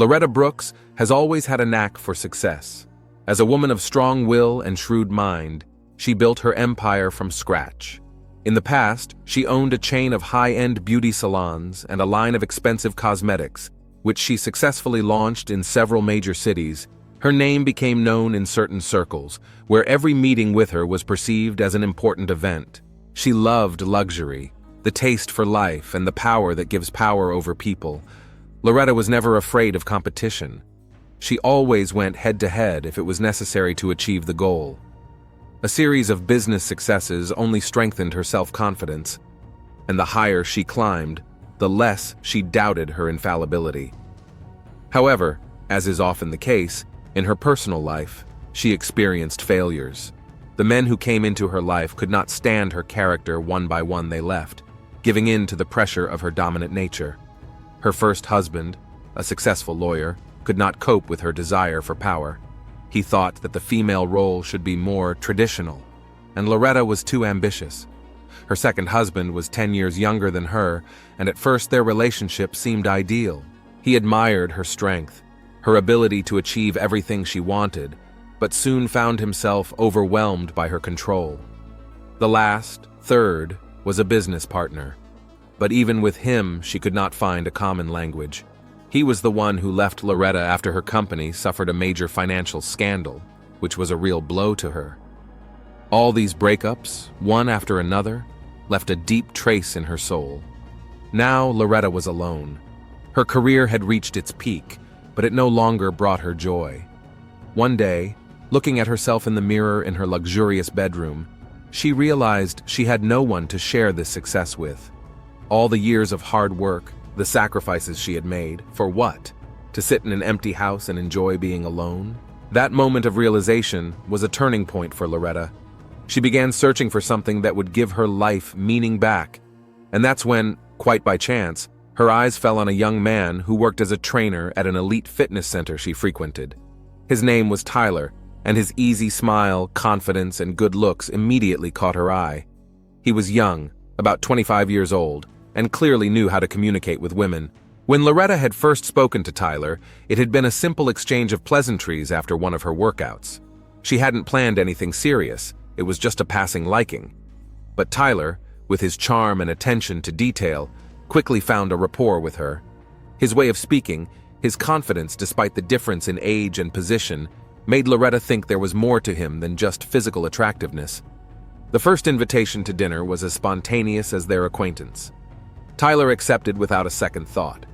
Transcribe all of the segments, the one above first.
Loretta Brooks has always had a knack for success. As a woman of strong will and shrewd mind, she built her empire from scratch. In the past, she owned a chain of high-end beauty salons and a line of expensive cosmetics, which she successfully launched in several major cities. Her name became known in certain circles, where every meeting with her was perceived as an important event. She loved luxury, the taste for life, and the power that gives power over people. Loretta was never afraid of competition. She always went head-to-head if it was necessary to achieve the goal. A series of business successes only strengthened her self-confidence, and the higher she climbed, the less she doubted her infallibility. However, as is often the case, in her personal life, she experienced failures. The men who came into her life could not stand her character. One by one they left, giving in to the pressure of her dominant nature. Her first husband, a successful lawyer, could not cope with her desire for power. He thought that the female role should be more traditional, and Loretta was too ambitious. Her second husband was 10 years younger than her, and at first their relationship seemed ideal. He admired her strength, her ability to achieve everything she wanted, but soon found himself overwhelmed by her control. The last, third, was a business partner, but even with him she could not find a common language. He was the one who left Loretta after her company suffered a major financial scandal, which was a real blow to her. All these breakups, one after another, left a deep trace in her soul. Now Loretta was alone. Her career had reached its peak, but it no longer brought her joy. One day, looking at herself in the mirror in her luxurious bedroom, she realized she had no one to share this success with. All the years of hard work, the sacrifices she had made, for what? To sit in an empty house and enjoy being alone? That moment of realization was a turning point for Loretta. She began searching for something that would give her life meaning back. And that's when, quite by chance, her eyes fell on a young man who worked as a trainer at an elite fitness center she frequented. His name was Tyler, and his easy smile, confidence, and good looks immediately caught her eye. He was young, about 25 years old, and clearly knew how to communicate with women. When Loretta had first spoken to Tyler, it had been a simple exchange of pleasantries after one of her workouts. She hadn't planned anything serious, it was just a passing liking. But Tyler, with his charm and attention to detail, quickly found a rapport with her. His way of speaking, his confidence despite the difference in age and position, made Loretta think there was more to him than just physical attractiveness. The first invitation to dinner was as spontaneous as their acquaintance. Tyler accepted without a second thought.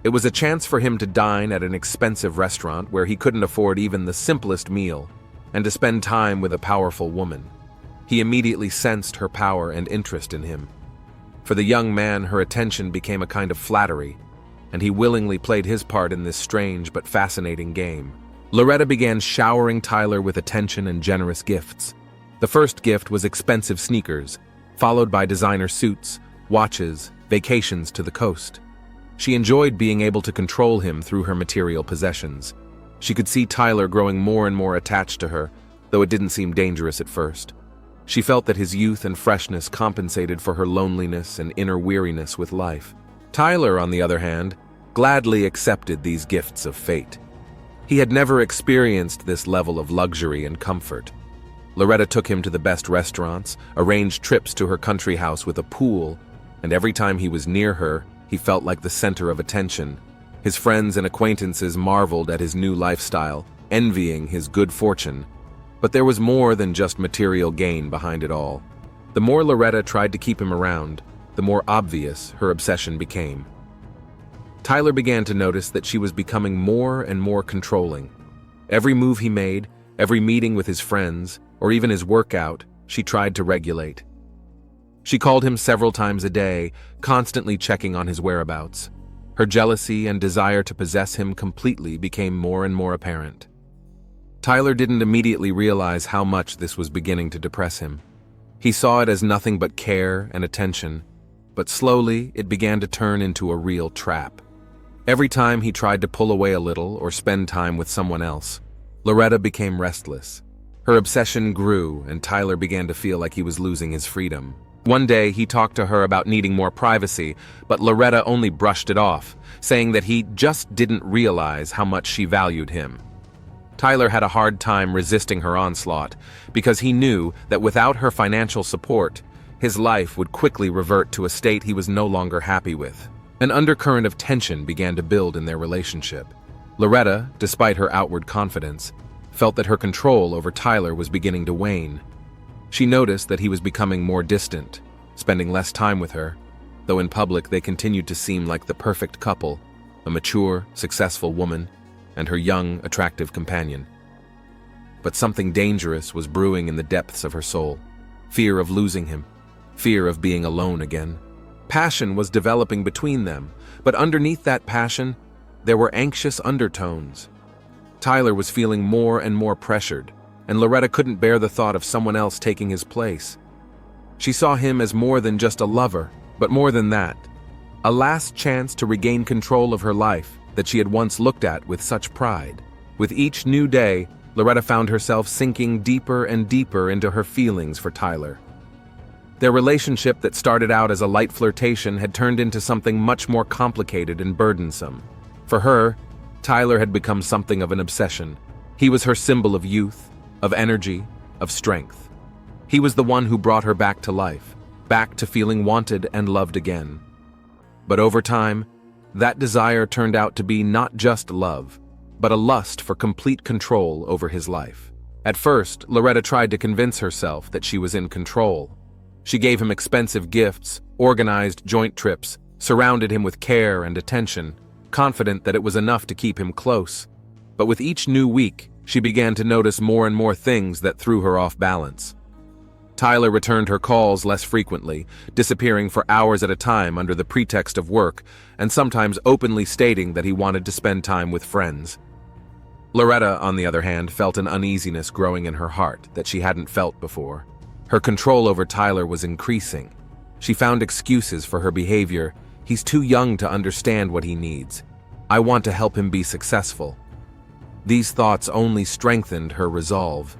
It was a chance for him to dine at an expensive restaurant where he couldn't afford even the simplest meal, and to spend time with a powerful woman. He immediately sensed her power and interest in him. For the young man, her attention became a kind of flattery, and he willingly played his part in this strange but fascinating game. Loretta began showering Tyler with attention and generous gifts. The first gift was expensive sneakers, followed by designer suits, watches, vacations to the coast. She enjoyed being able to control him through her material possessions. She could see Tyler growing more and more attached to her, though it didn't seem dangerous at first. She felt that his youth and freshness compensated for her loneliness and inner weariness with life. Tyler, on the other hand, gladly accepted these gifts of fate. He had never experienced this level of luxury and comfort. Loretta took him to the best restaurants, arranged trips to her country house with a pool, and every time he was near her, he felt like the center of attention. His friends and acquaintances marveled at his new lifestyle, envying his good fortune. But there was more than just material gain behind it all. The more Loretta tried to keep him around, the more obvious her obsession became. Tyler began to notice that she was becoming more and more controlling. Every move he made, every meeting with his friends, or even his workout, she tried to regulate. She called him several times a day, constantly checking on his whereabouts. Her jealousy and desire to possess him completely became more and more apparent. Tyler didn't immediately realize how much this was beginning to depress him. He saw it as nothing but care and attention, but slowly it began to turn into a real trap. Every time he tried to pull away a little or spend time with someone else, Loretta became restless. Her obsession grew, and Tyler began to feel like he was losing his freedom. One day, he talked to her about needing more privacy, but Loretta only brushed it off, saying that he just didn't realize how much she valued him. Tyler had a hard time resisting her onslaught because he knew that without her financial support, his life would quickly revert to a state he was no longer happy with. An undercurrent of tension began to build in their relationship. Loretta, despite her outward confidence, felt that her control over Tyler was beginning to wane. She noticed that he was becoming more distant, spending less time with her, though in public they continued to seem like the perfect couple, a mature, successful woman, and her young, attractive companion. But something dangerous was brewing in the depths of her soul. Fear of losing him, fear of being alone again. Passion was developing between them, but underneath that passion, there were anxious undertones. Tyler was feeling more and more pressured, and Loretta couldn't bear the thought of someone else taking his place. She saw him as more than just a lover, but more than that, a last chance to regain control of her life that she had once looked at with such pride. With each new day, Loretta found herself sinking deeper and deeper into her feelings for Tyler. Their relationship that started out as a light flirtation had turned into something much more complicated and burdensome. For her, Tyler had become something of an obsession. He was her symbol of youth, of energy, of strength. He was the one who brought her back to life, back to feeling wanted and loved again. But over time, that desire turned out to be not just love, but a lust for complete control over his life. At first, Loretta tried to convince herself that she was in control. She gave him expensive gifts, organized joint trips, surrounded him with care and attention, confident that it was enough to keep him close. But with each new week, she began to notice more and more things that threw her off balance. Tyler returned her calls less frequently, disappearing for hours at a time under the pretext of work, and sometimes openly stating that he wanted to spend time with friends. Loretta, on the other hand, felt an uneasiness growing in her heart that she hadn't felt before. Her control over Tyler was increasing. She found excuses for her behavior. He's too young to understand what he needs. I want to help him be successful. These thoughts only strengthened her resolve.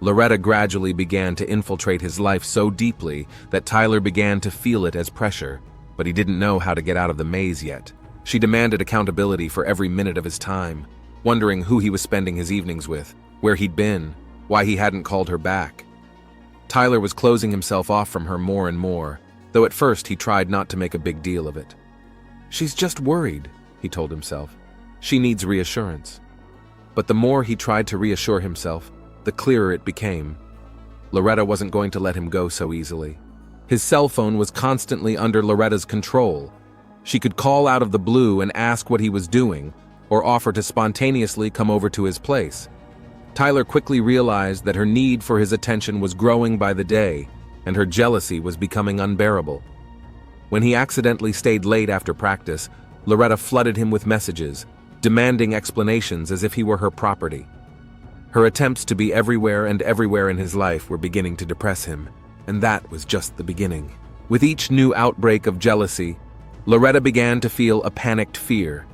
Loretta gradually began to infiltrate his life so deeply that Tyler began to feel it as pressure, but he didn't know how to get out of the maze yet. She demanded accountability for every minute of his time, wondering who he was spending his evenings with, where he'd been, why he hadn't called her back. Tyler was closing himself off from her more and more, though at first he tried not to make a big deal of it. She's just worried, he told himself. She needs reassurance. But the more he tried to reassure himself, the clearer it became. Loretta wasn't going to let him go so easily. His cell phone was constantly under Loretta's control. She could call out of the blue and ask what he was doing, or offer to spontaneously come over to his place. Tyler quickly realized that her need for his attention was growing by the day, and her jealousy was becoming unbearable. When he accidentally stayed late after practice, Loretta flooded him with messages, demanding explanations as if he were her property. Her attempts to be everywhere in his life were beginning to depress him, and that was just the beginning. With each new outbreak of jealousy, Loretta began to feel a panicked fear.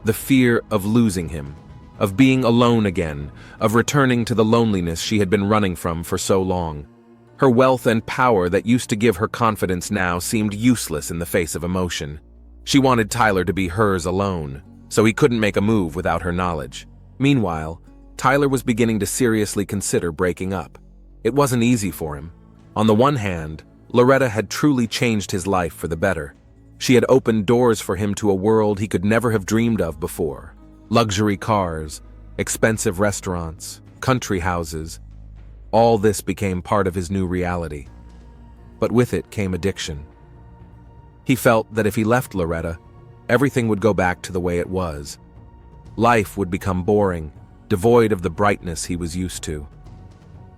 The fear of losing him, of being alone again, of returning to the loneliness she had been running from for so long. Her wealth and power that used to give her confidence now seemed useless in the face of emotion. She wanted Tyler to be hers alone, so he couldn't make a move without her knowledge. Meanwhile, Tyler was beginning to seriously consider breaking up. It wasn't easy for him. On the one hand, Loretta had truly changed his life for the better. She had opened doors for him to a world he could never have dreamed of before. Luxury cars, expensive restaurants, country houses. All this became part of his new reality. But with it came addiction. He felt that if he left Loretta, everything would go back to the way it was. Life would become boring, devoid of the brightness he was used to.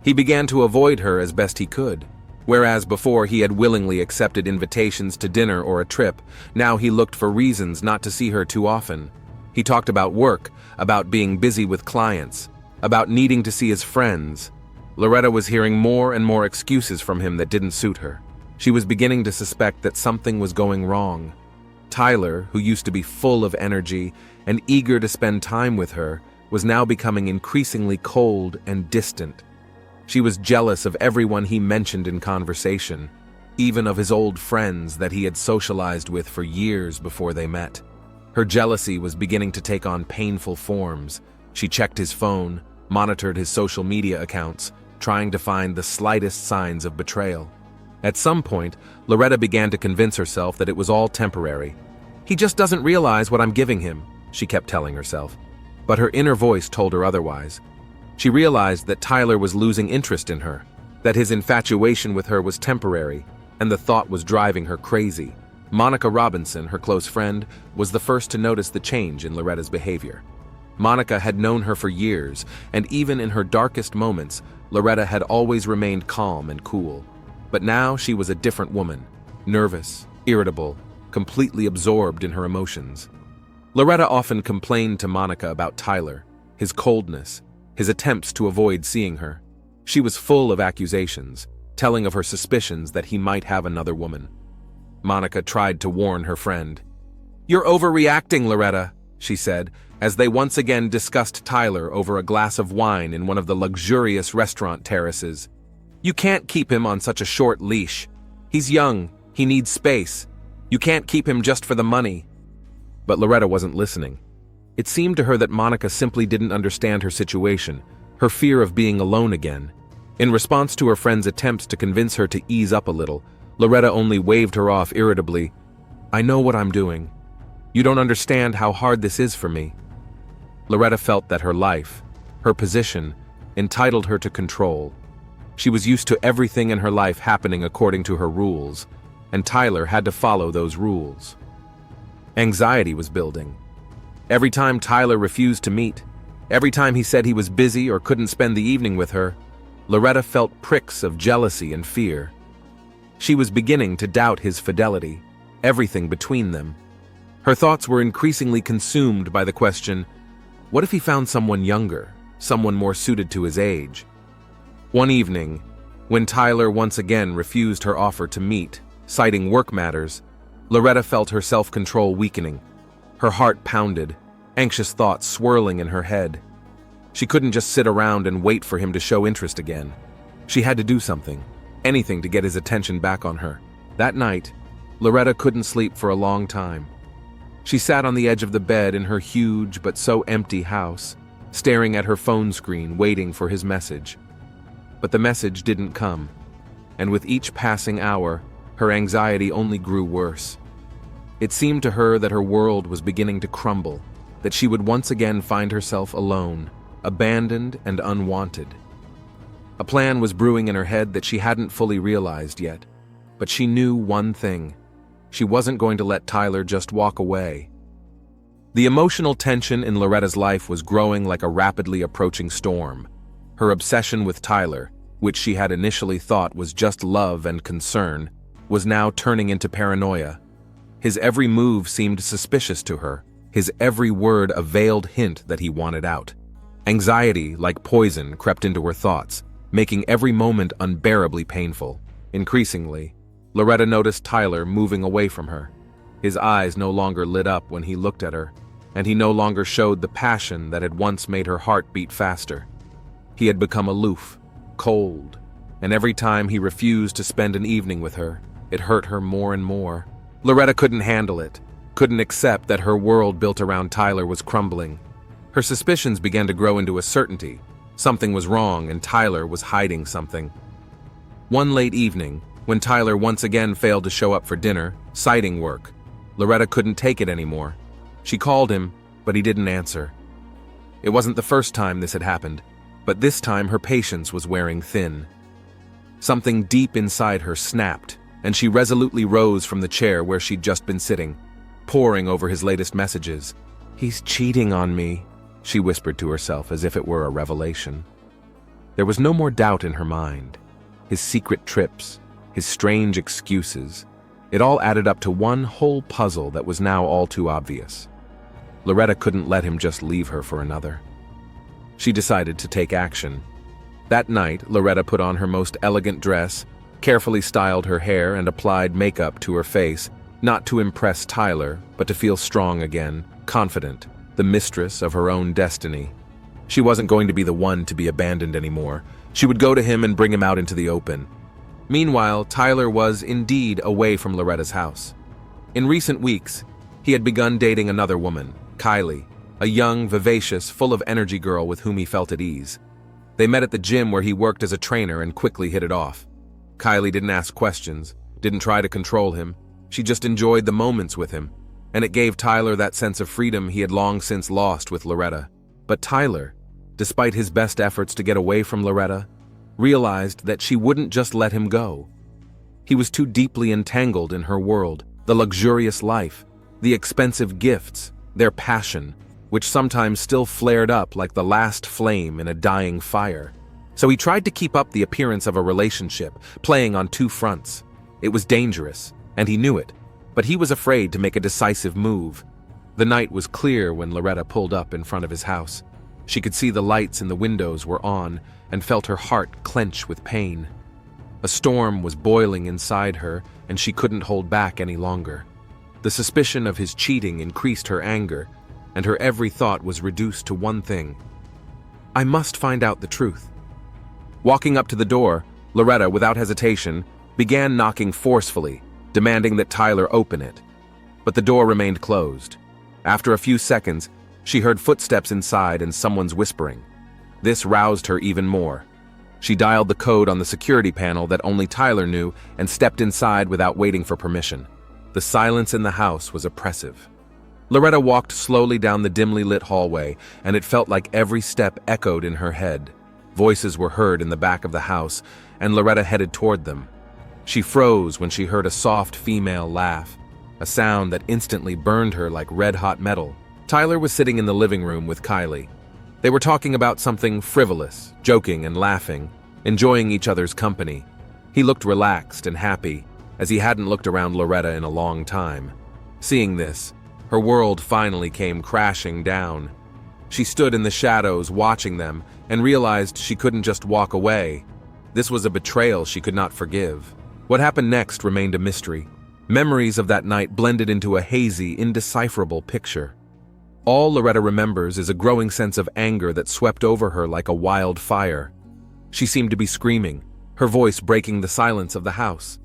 He began to avoid her as best he could. Whereas before he had willingly accepted invitations to dinner or a trip, now he looked for reasons not to see her too often. He talked about work, about being busy with clients, about needing to see his friends. Loretta was hearing more and more excuses from him that didn't suit her. She was beginning to suspect that something was going wrong. Tyler, who used to be full of energy and eager to spend time with her, was now becoming increasingly cold and distant. She was jealous of everyone he mentioned in conversation, even of his old friends that he had socialized with for years before they met. Her jealousy was beginning to take on painful forms. She checked his phone, monitored his social media accounts, trying to find the slightest signs of betrayal. At some point, Loretta began to convince herself that it was all temporary. "He just doesn't realize what I'm giving him," she kept telling herself. But her inner voice told her otherwise. She realized that Tyler was losing interest in her, that his infatuation with her was temporary, and the thought was driving her crazy. Monica Robinson, her close friend, was the first to notice the change in Loretta's behavior. Monica had known her for years, and even in her darkest moments, Loretta had always remained calm and cool. But now she was a different woman, nervous, irritable, completely absorbed in her emotions. Loretta often complained to Monica about Tyler, his coldness, his attempts to avoid seeing her. She was full of accusations, telling of her suspicions that he might have another woman. Monica tried to warn her friend. "You're overreacting, Loretta," she said, as they once again discussed Tyler over a glass of wine in one of the luxurious restaurant terraces. "You can't keep him on such a short leash. He's young, he needs space. You can't keep him just for the money." But Loretta wasn't listening. It seemed to her that Monica simply didn't understand her situation, her fear of being alone again. In response to her friend's attempts to convince her to ease up a little, Loretta only waved her off irritably. "I know what I'm doing. You don't understand how hard this is for me." Loretta felt that her life, her position, entitled her to control. She was used to everything in her life happening according to her rules, and Tyler had to follow those rules. Anxiety was building. Every time Tyler refused to meet, every time he said he was busy or couldn't spend the evening with her, Loretta felt pricks of jealousy and fear. She was beginning to doubt his fidelity, everything between them. Her thoughts were increasingly consumed by the question, what if he found someone younger, someone more suited to his age? One evening, when Tyler once again refused her offer to meet, citing work matters, Loretta felt her self-control weakening. Her heart pounded, anxious thoughts swirling in her head. She couldn't just sit around and wait for him to show interest again. She had to do something, anything to get his attention back on her. That night, Loretta couldn't sleep for a long time. She sat on the edge of the bed in her huge but so empty house, staring at her phone screen, waiting for his message. But the message didn't come, and with each passing hour, her anxiety only grew worse. It seemed to her that her world was beginning to crumble, that she would once again find herself alone, abandoned and unwanted. A plan was brewing in her head that she hadn't fully realized yet, but she knew one thing. She wasn't going to let Tyler just walk away. The emotional tension in Loretta's life was growing like a rapidly approaching storm. Her obsession with Tyler, which she had initially thought was just love and concern, was now turning into paranoia. His every move seemed suspicious to her, his every word a veiled hint that he wanted out. Anxiety, like poison, crept into her thoughts, making every moment unbearably painful. Increasingly, Loretta noticed Tyler moving away from her. His eyes no longer lit up when he looked at her, and he no longer showed the passion that had once made her heart beat faster. He had become aloof, cold, and every time he refused to spend an evening with her, it hurt her more and more. Loretta couldn't handle it, couldn't accept that her world built around Tyler was crumbling. Her suspicions began to grow into a certainty. Something was wrong and Tyler was hiding something. One late evening, when Tyler once again failed to show up for dinner, citing work, Loretta couldn't take it anymore. She called him, but he didn't answer. It wasn't the first time this had happened, but this time her patience was wearing thin. Something deep inside her snapped, and she resolutely rose from the chair where she'd just been sitting, poring over his latest messages. "He's cheating on me," she whispered to herself as if it were a revelation. There was no more doubt in her mind. His secret trips, his strange excuses, it all added up to one whole puzzle that was now all too obvious. Loretta couldn't let him just leave her for another. She decided to take action. That night, Loretta put on her most elegant dress, carefully styled her hair and applied makeup to her face, not to impress Tyler, but to feel strong again, confident, the mistress of her own destiny. She wasn't going to be the one to be abandoned anymore. She would go to him and bring him out into the open. Meanwhile, Tyler was indeed away from Loretta's house. In recent weeks, he had begun dating another woman, Kylie, a young, vivacious, full of energy girl with whom he felt at ease. They met at the gym where he worked as a trainer and quickly hit it off. Kylie didn't ask questions, didn't try to control him. She just enjoyed the moments with him, and it gave Tyler that sense of freedom he had long since lost with Loretta. But Tyler, despite his best efforts to get away from Loretta, realized that she wouldn't just let him go. He was too deeply entangled in her world, the luxurious life, the expensive gifts, their passion, which sometimes still flared up like the last flame in a dying fire. So he tried to keep up the appearance of a relationship, playing on two fronts. It was dangerous, and he knew it, but he was afraid to make a decisive move. The night was clear when Loretta pulled up in front of his house. She could see the lights in the windows were on and felt her heart clench with pain. A storm was boiling inside her, and she couldn't hold back any longer. The suspicion of his cheating increased her anger, and her every thought was reduced to one thing: I must find out the truth. Walking up to the door, Loretta, without hesitation, began knocking forcefully, demanding that Tyler open it. But the door remained closed. After a few seconds, she heard footsteps inside and someone's whispering. This roused her even more. She dialed the code on the security panel that only Tyler knew and stepped inside without waiting for permission. The silence in the house was oppressive. Loretta walked slowly down the dimly lit hallway, and it felt like every step echoed in her head. Voices were heard in the back of the house, and Loretta headed toward them. She froze when she heard a soft female laugh, a sound that instantly burned her like red-hot metal. Tyler was sitting in the living room with Kylie. They were talking about something frivolous, joking and laughing, enjoying each other's company. He looked relaxed and happy, as he hadn't looked around Loretta in a long time. Seeing this, her world finally came crashing down. She stood in the shadows watching them and realized she couldn't just walk away. This was a betrayal she could not forgive. What happened next remained a mystery. Memories of that night blended into a hazy, indecipherable picture. All Loretta remembers is a growing sense of anger that swept over her like a wild fire. She seemed to be screaming, her voice breaking the silence of the house.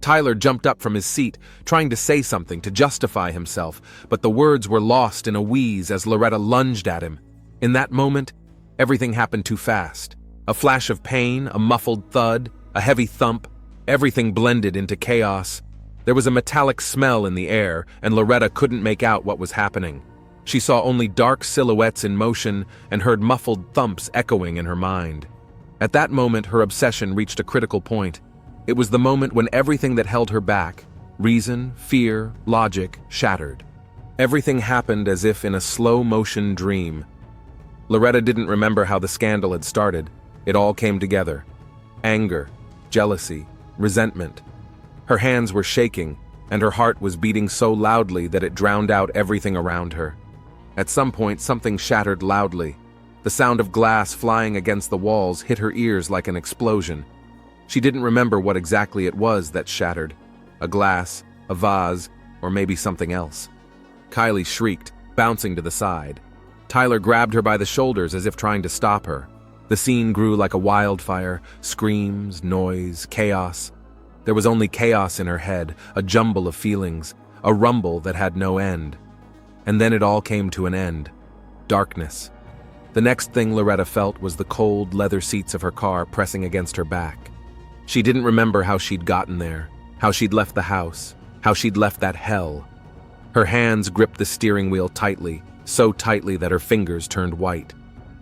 Tyler jumped up from his seat, trying to say something to justify himself, but the words were lost in a wheeze as Loretta lunged at him. In that moment, everything happened too fast. A flash of pain, a muffled thud, a heavy thump, everything blended into chaos. There was a metallic smell in the air, and Loretta couldn't make out what was happening. She saw only dark silhouettes in motion and heard muffled thumps echoing in her mind. At that moment, her obsession reached a critical point. It was the moment when everything that held her back, reason, fear, logic, shattered. Everything happened as if in a slow-motion dream. Loretta didn't remember how the scandal had started. It all came together. Anger, jealousy, resentment. Her hands were shaking, and her heart was beating so loudly that it drowned out everything around her. At some point, something shattered loudly. The sound of glass flying against the walls hit her ears like an explosion. She didn't remember what exactly it was that shattered. A glass, a vase, or maybe something else. Kylie shrieked, bouncing to the side. Tyler grabbed her by the shoulders as if trying to stop her. The scene grew like a wildfire, screams, noise, chaos. There was only chaos in her head, a jumble of feelings, a rumble that had no end. And then it all came to an end. Darkness. The next thing Loretta felt was the cold leather seats of her car pressing against her back. She didn't remember how she'd gotten there, how she'd left the house, how she'd left that hell. Her hands gripped the steering wheel tightly, so tightly that her fingers turned white.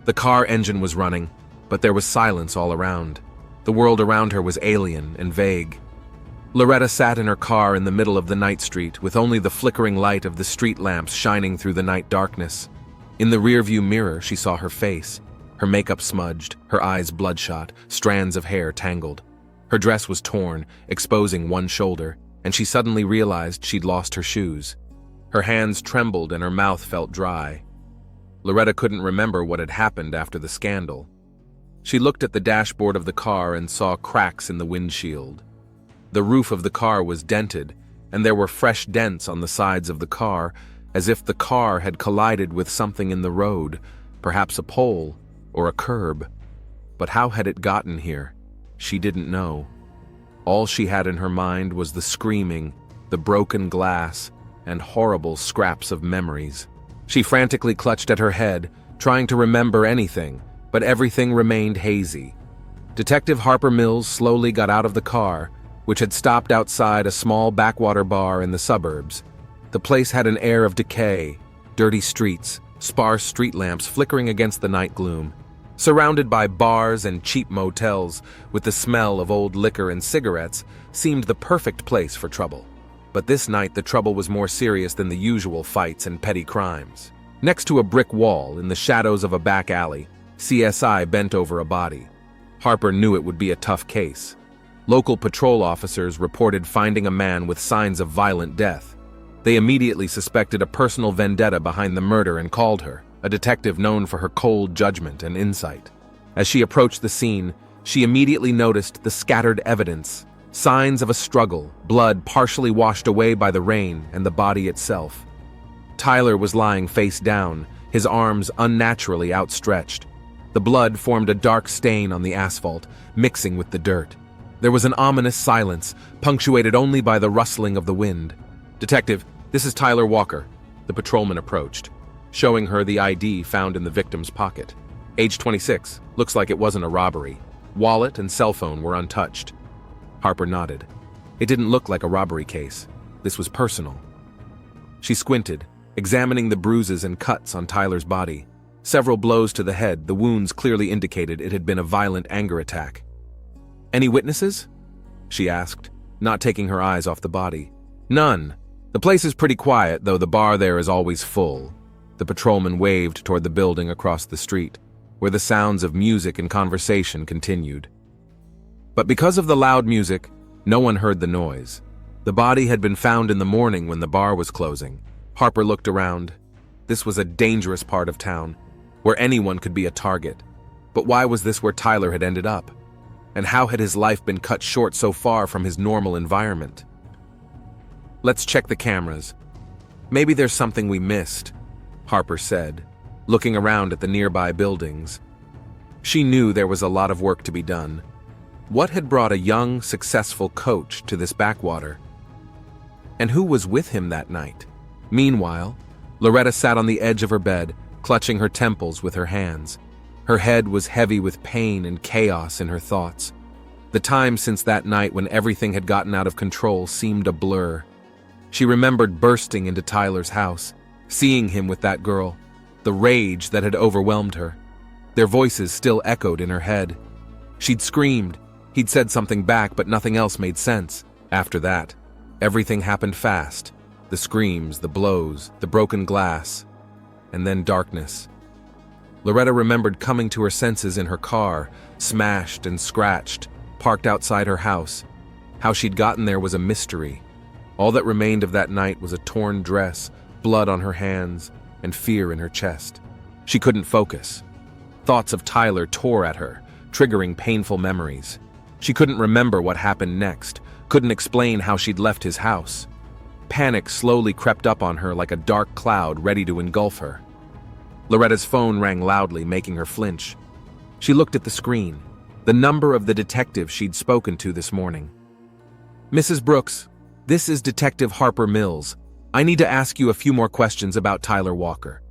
The car engine was running, but there was silence all around. The world around her was alien and vague. Loretta sat in her car in the middle of the night street with only the flickering light of the street lamps shining through the night darkness. In the rearview mirror, she saw her face, her makeup smudged, her eyes bloodshot, strands of hair tangled. Her dress was torn, exposing one shoulder, and she suddenly realized she'd lost her shoes. Her hands trembled and her mouth felt dry. Loretta couldn't remember what had happened after the scandal. She looked at the dashboard of the car and saw cracks in the windshield. The roof of the car was dented, and there were fresh dents on the sides of the car, as if the car had collided with something in the road, perhaps a pole or a curb. But how had it gotten here? She didn't know. All she had in her mind was the screaming, the broken glass, and horrible scraps of memories. She frantically clutched at her head, trying to remember anything, but everything remained hazy. Detective Harper Mills slowly got out of the car, which had stopped outside a small backwater bar in the suburbs. The place had an air of decay, dirty streets, sparse street lamps flickering against the night gloom. Surrounded by bars and cheap motels, with the smell of old liquor and cigarettes, seemed the perfect place for trouble. But this night the trouble was more serious than the usual fights and petty crimes. Next to a brick wall, in the shadows of a back alley, CSI bent over a body. Harper knew it would be a tough case. Local patrol officers reported finding a man with signs of violent death. They immediately suspected a personal vendetta behind the murder and called her, a detective known for her cold judgment and insight. As she approached the scene, she immediately noticed the scattered evidence, signs of a struggle, blood partially washed away by the rain, and the body itself. Tyler was lying face down, his arms unnaturally outstretched. The blood formed a dark stain on the asphalt, mixing with the dirt. There was an ominous silence, punctuated only by the rustling of the wind. "Detective, this is Tyler Walker." The patrolman approached, showing her the ID found in the victim's pocket. Age 26, looks like it wasn't a robbery. Wallet and cell phone were untouched. Harper nodded. It didn't look like a robbery case. This was personal. She squinted, examining the bruises and cuts on Tyler's body. Several blows to the head, the wounds clearly indicated it had been a violent anger attack. "Any witnesses?" she asked, not taking her eyes off the body. "None. The place is pretty quiet, though the bar there is always full." The patrolman waved toward the building across the street, where the sounds of music and conversation continued. But because of the loud music, no one heard the noise. The body had been found in the morning when the bar was closing. Harper looked around. This was a dangerous part of town, where anyone could be a target. But why was this where Tyler had ended up? And how had his life been cut short so far from his normal environment? "Let's check the cameras. Maybe there's something we missed," Harper said, looking around at the nearby buildings. She knew there was a lot of work to be done. What had brought a young, successful coach to this backwater? And who was with him that night? Meanwhile, Loretta sat on the edge of her bed, clutching her temples with her hands. Her head was heavy with pain and chaos in her thoughts. The time since that night when everything had gotten out of control seemed a blur. She remembered bursting into Tyler's house, seeing him with that girl, the rage that had overwhelmed her. Their voices still echoed in her head. She'd screamed. He'd said something back, but nothing else made sense. After that, everything happened fast. The screams, the blows, the broken glass, and then darkness. Loretta remembered coming to her senses in her car, smashed and scratched, parked outside her house. How she'd gotten there was a mystery. All that remained of that night was a torn dress, blood on her hands, and fear in her chest. She couldn't focus. Thoughts of Tyler tore at her, triggering painful memories. She couldn't remember what happened next, couldn't explain how she'd left his house. Panic slowly crept up on her like a dark cloud ready to engulf her. Loretta's phone rang loudly, making her flinch. She looked at the screen, the number of the detective she'd spoken to this morning. "Mrs. Brooks, this is Detective Harper Mills. I need to ask you a few more questions about Tyler Walker."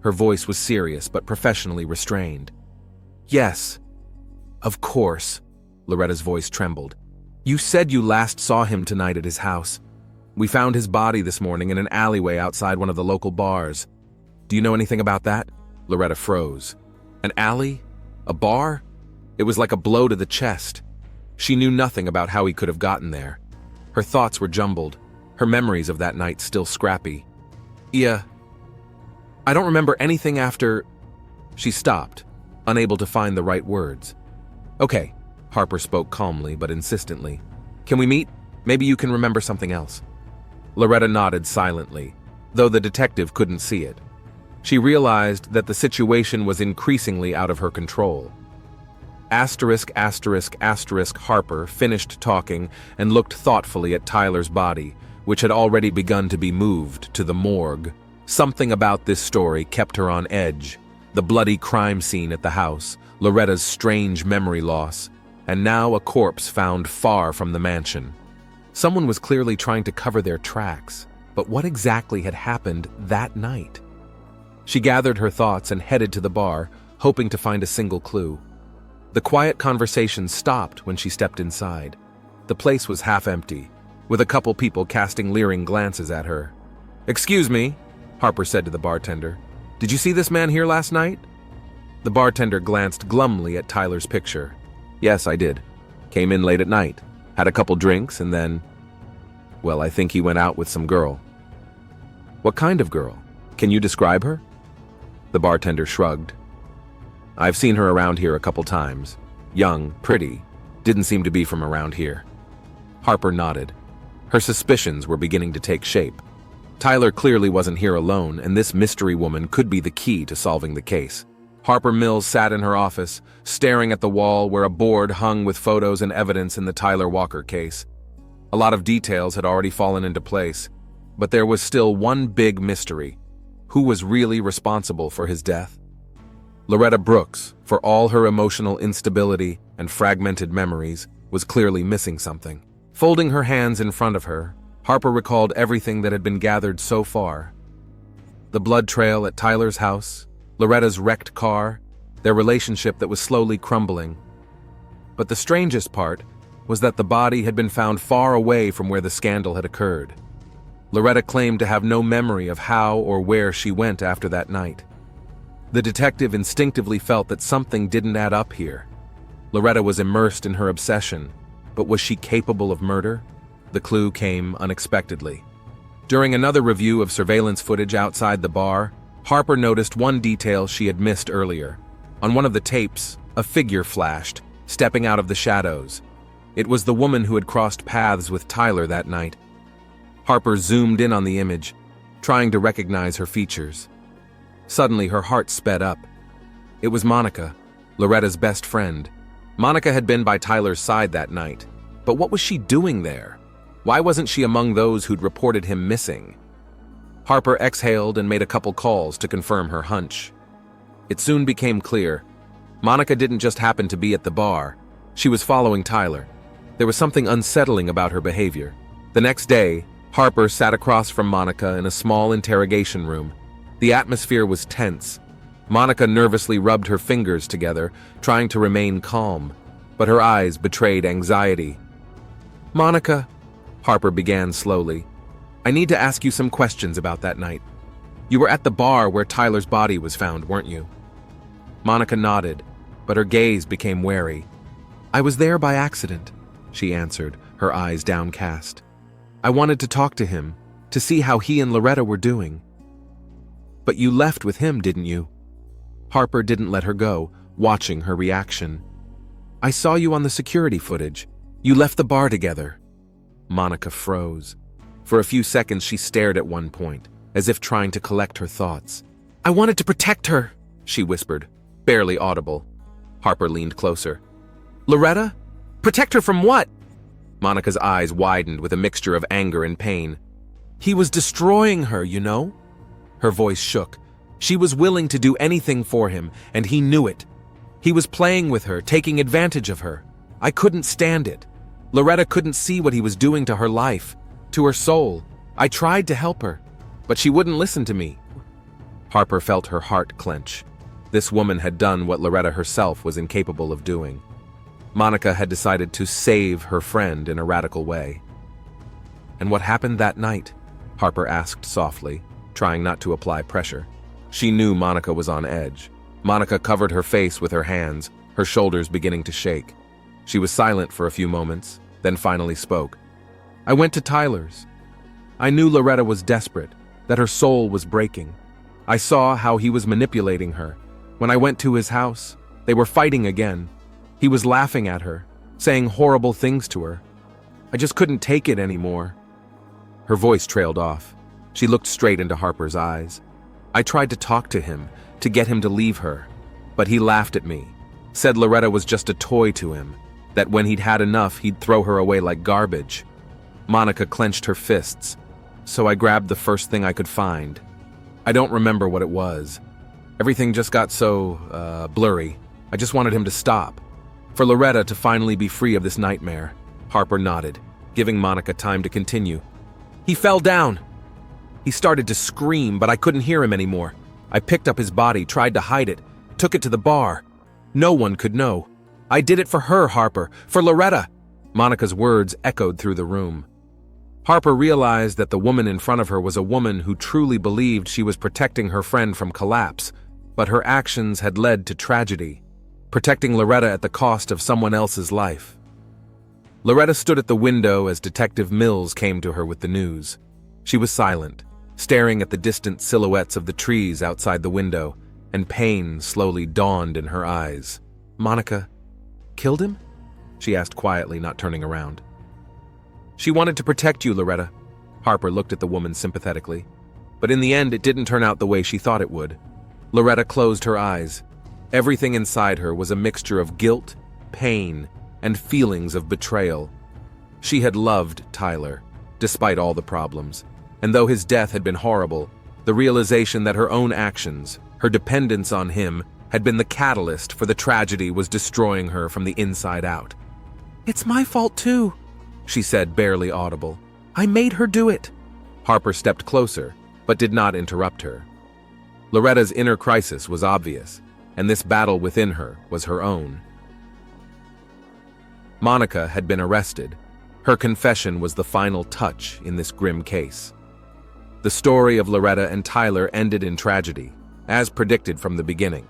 Her voice was serious but professionally restrained. "Yes, of course," Loretta's voice trembled. "You said you last saw him tonight at his house. We found his body this morning in an alleyway outside one of the local bars. Do you know anything about that?" Loretta froze. An alley? A bar? It was like a blow to the chest. She knew nothing about how he could have gotten there. Her thoughts were jumbled, her memories of that night still scrappy. "Yeah, I don't remember anything after..." She stopped, unable to find the right words. "Okay," Harper spoke calmly but insistently. "Can we meet? Maybe you can remember something else." Loretta nodded silently, though the detective couldn't see it. She realized that the situation was increasingly out of her control. Harper finished talking and looked thoughtfully at Tyler's body, which had already begun to be moved to the morgue. Something about this story kept her on edge. The bloody crime scene at the house, Loretta's strange memory loss, and now a corpse found far from the mansion. Someone was clearly trying to cover their tracks, but what exactly had happened that night? She gathered her thoughts and headed to the bar, hoping to find a single clue. The quiet conversation stopped when she stepped inside. The place was half empty, with a couple people casting leering glances at her. "Excuse me," Harper said to the bartender. "Did you see this man here last night?" The bartender glanced glumly at Tyler's picture. "Yes, I did. Came in late at night, had a couple drinks, and then... well, I think he went out with some girl." "What kind of girl? Can you describe her?" The bartender shrugged. "I've seen her around here a couple times. Young, pretty, didn't seem to be from around here." Harper nodded. Her suspicions were beginning to take shape. Tyler clearly wasn't here alone, and this mystery woman could be the key to solving the case. Harper Mills sat in her office, staring at the wall where a board hung with photos and evidence in the Tyler Walker case. A lot of details had already fallen into place, but there was still one big mystery. Who was really responsible for his death? Loretta Brooks, for all her emotional instability and fragmented memories, was clearly missing something. Folding her hands in front of her, Harper recalled everything that had been gathered so far. The blood trail at Tyler's house, Loretta's wrecked car, their relationship that was slowly crumbling. But the strangest part was that the body had been found far away from where the scandal had occurred. Loretta claimed to have no memory of how or where she went after that night. The detective instinctively felt that something didn't add up here. Loretta was immersed in her obsession, but was she capable of murder? The clue came unexpectedly. During another review of surveillance footage outside the bar, Harper noticed one detail she had missed earlier. On one of the tapes, a figure flashed, stepping out of the shadows. It was the woman who had crossed paths with Tyler that night. Harper zoomed in on the image, trying to recognize her features. Suddenly, her heart sped up. It was Monica, Loretta's best friend. Monica had been by Tyler's side that night, but what was she doing there? Why wasn't she among those who'd reported him missing? Harper exhaled and made a couple calls to confirm her hunch. It soon became clear. Monica didn't just happen to be at the bar. She was following Tyler. There was something unsettling about her behavior. The next day, Harper sat across from Monica in a small interrogation room. The atmosphere was tense. Monica nervously rubbed her fingers together, trying to remain calm, but her eyes betrayed anxiety. "Monica," Harper began slowly, "I need to ask you some questions about that night. You were at the bar where Tyler's body was found, weren't you?" Monica nodded, but her gaze became wary. "I was there by accident," she answered, her eyes downcast. "I wanted to talk to him, to see how he and Loretta were doing." "But you left with him, didn't you?" Harper didn't let her go, watching her reaction. "I saw you on the security footage. You left the bar together." Monica froze. For a few seconds she stared at one point, as if trying to collect her thoughts. "I wanted to protect her," she whispered, barely audible. Harper leaned closer. "Loretta? Protect her from what?" Monica's eyes widened with a mixture of anger and pain. "He was destroying her, you know?" Her voice shook. She was willing to do anything for him, and he knew it. He was playing with her, taking advantage of her. I couldn't stand it. Loretta couldn't see what he was doing to her life, to her soul. I tried to help her, but she wouldn't listen to me. Harper felt her heart clench. This woman had done what Loretta herself was incapable of doing. Monica had decided to save her friend in a radical way. "And what happened that night?" Harper asked softly, trying not to apply pressure. She knew Monica was on edge. Monica covered her face with her hands, her shoulders beginning to shake. She was silent for a few moments, then finally spoke. "I went to Tyler's. I knew Loretta was desperate, that her soul was breaking. I saw how he was manipulating her. When I went to his house, they were fighting again. He was laughing at her, saying horrible things to her. I just couldn't take it anymore." Her voice trailed off. She looked straight into Harper's eyes. "I tried to talk to him, to get him to leave her, but he laughed at me, said Loretta was just a toy to him, that when he'd had enough, he'd throw her away like garbage." Monica clenched her fists, so I grabbed the first thing I could find. I don't remember what it was. Everything just got so, blurry. I just wanted him to stop. For Loretta to finally be free of this nightmare. Harper nodded, giving Monica time to continue. He fell down. He started to scream, but I couldn't hear him anymore. I picked up his body, tried to hide it, took it to the bar. No one could know. I did it for her, Harper, for Loretta. Monica's words echoed through the room. Harper realized that the woman in front of her was a woman who truly believed she was protecting her friend from collapse, but her actions had led to tragedy, protecting Loretta at the cost of someone else's life. Loretta stood at the window as Detective Mills came to her with the news. She was silent, staring at the distant silhouettes of the trees outside the window, and pain slowly dawned in her eyes. Monica killed him? She asked quietly, not turning around. She wanted to protect you, Loretta. Harper looked at the woman sympathetically. But in the end, it didn't turn out the way she thought it would. Loretta closed her eyes. Everything inside her was a mixture of guilt, pain, and feelings of betrayal. She had loved Tyler, despite all the problems. And though his death had been horrible, the realization that her own actions, her dependence on him, had been the catalyst for the tragedy was destroying her from the inside out. "It's my fault too," she said, barely audible. "I made her do it." Harper stepped closer, but did not interrupt her. Loretta's inner crisis was obvious, and this battle within her was her own. Monica had been arrested. Her confession was the final touch in this grim case. The story of Loretta and Tyler ended in tragedy, as predicted from the beginning.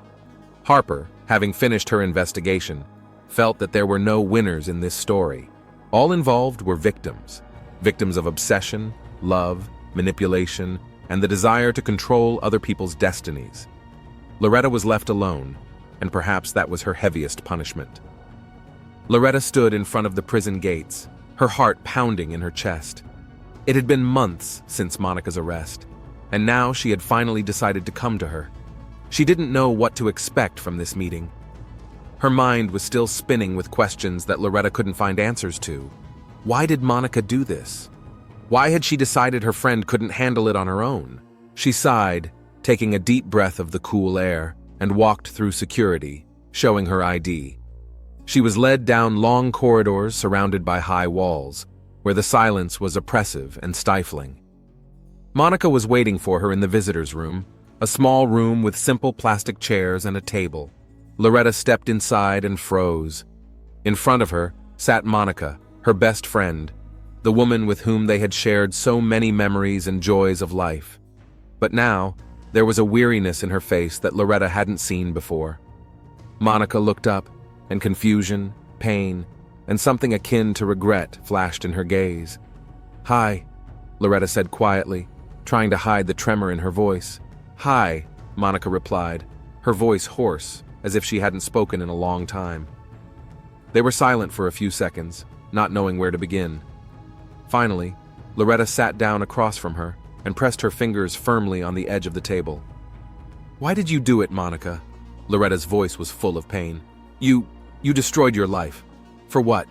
Harper, having finished her investigation, felt that there were no winners in this story. All involved were victims. Victims of obsession, love, manipulation, and the desire to control other people's destinies. Loretta was left alone, and perhaps that was her heaviest punishment. Loretta stood in front of the prison gates, her heart pounding in her chest. It had been months since Monica's arrest, and now she had finally decided to come to her. She didn't know what to expect from this meeting. Her mind was still spinning with questions that Loretta couldn't find answers to. Why did Monica do this? Why had she decided her friend couldn't handle it on her own? She sighed, taking a deep breath of the cool air, and walked through security, showing her ID. She was led down long corridors surrounded by high walls, where the silence was oppressive and stifling. Monica was waiting for her in the visitor's room, a small room with simple plastic chairs and a table. Loretta stepped inside and froze. In front of her sat Monica, her best friend, the woman with whom they had shared so many memories and joys of life. But now, there was a weariness in her face that Loretta hadn't seen before. Monica looked up, and confusion, pain, and something akin to regret flashed in her gaze. "Hi," Loretta said quietly, trying to hide the tremor in her voice. "Hi," Monica replied, her voice hoarse, as if she hadn't spoken in a long time. They were silent for a few seconds, not knowing where to begin. Finally, Loretta sat down across from her and pressed her fingers firmly on the edge of the table. "Why did you do it, Monica?" Loretta's voice was full of pain. You destroyed your life. For what?"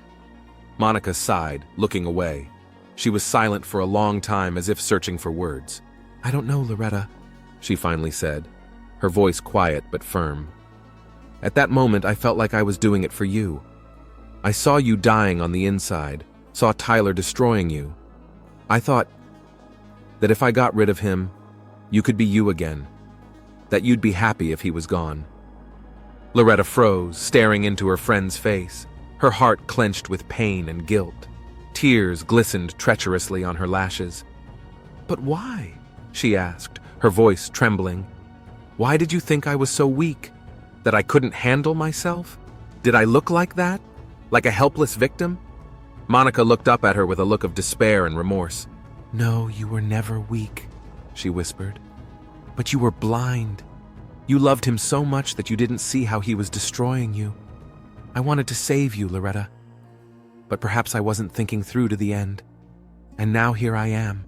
Monica sighed, looking away. She was silent for a long time, as if searching for words. "I don't know, Loretta," she finally said, her voice quiet but firm. "At that moment, I felt like I was doing it for you. I saw you dying on the inside, saw Tyler destroying you. I thought that if I got rid of him, you could be you again, that you'd be happy if he was gone." Loretta froze, staring into her friend's face, her heart clenched with pain and guilt. Tears glistened treacherously on her lashes. "But why?" she asked, her voice trembling. "Why did you think I was so weak? That I couldn't handle myself? Did I look like that? Like a helpless victim?" Monica looked up at her with a look of despair and remorse. "No, you were never weak," she whispered. "But you were blind. You loved him so much that you didn't see how he was destroying you. I wanted to save you, Loretta. But perhaps I wasn't thinking through to the end. And now here I am."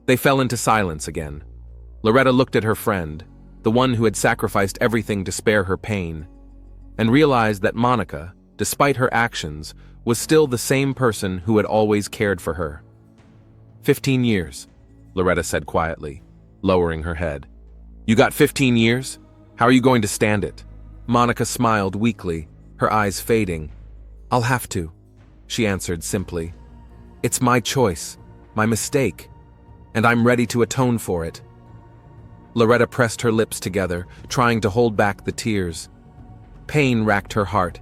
They fell into silence again. Loretta looked at her friend, the one who had sacrificed everything to spare her pain, and realized that Monica, despite her actions, was still the same person who had always cared for her. 15 years, Loretta said quietly, lowering her head. "You got 15 years? How are you going to stand it?" Monica smiled weakly, her eyes fading. "I'll have to," she answered simply. "It's my choice, my mistake, and I'm ready to atone for it." Loretta pressed her lips together, trying to hold back the tears. Pain racked her heart.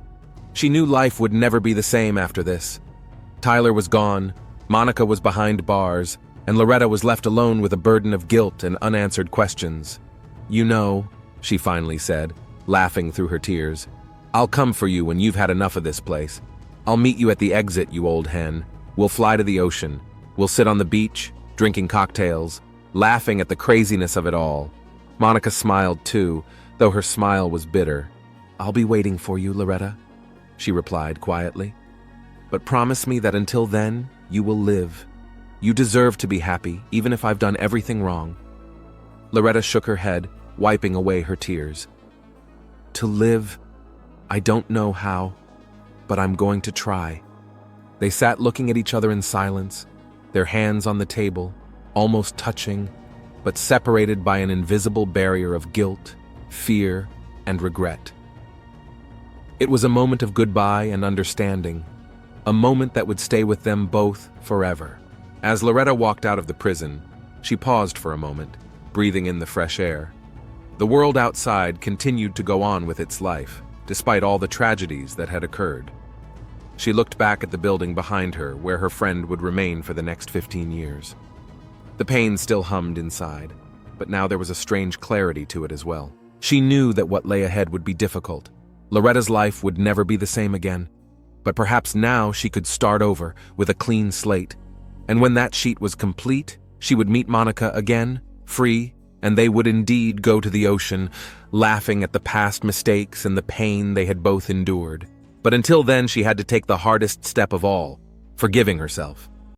She knew life would never be the same after this. Tyler was gone, Monica was behind bars, and Loretta was left alone with a burden of guilt and unanswered questions. "You know," she finally said, laughing through her tears, "I'll come for you when you've had enough of this place. I'll meet you at the exit, you old hen. We'll fly to the ocean. We'll sit on the beach, drinking cocktails, laughing at the craziness of it all." Monica smiled too, though her smile was bitter. "I'll be waiting for you, Loretta," she replied quietly. "But promise me that until then, you will live. You deserve to be happy, even if I've done everything wrong." Loretta shook her head, wiping away her tears. "To live, I don't know how, but I'm going to try." They sat looking at each other in silence, their hands on the table, almost touching, but separated by an invisible barrier of guilt, fear, and regret. It was a moment of goodbye and understanding, a moment that would stay with them both forever. As Loretta walked out of the prison, she paused for a moment, breathing in the fresh air. The world outside continued to go on with its life, despite all the tragedies that had occurred. She looked back at the building behind her, where her friend would remain for the next 15 years. The pain still hummed inside, but now there was a strange clarity to it as well. She knew that what lay ahead would be difficult. Loretta's life would never be the same again, but perhaps now she could start over with a clean slate. And when that sheet was complete, she would meet Monica again, free, and they would indeed go to the ocean, laughing at the past mistakes and the pain they had both endured. But until then, she had to take the hardest step of all, forgiving herself.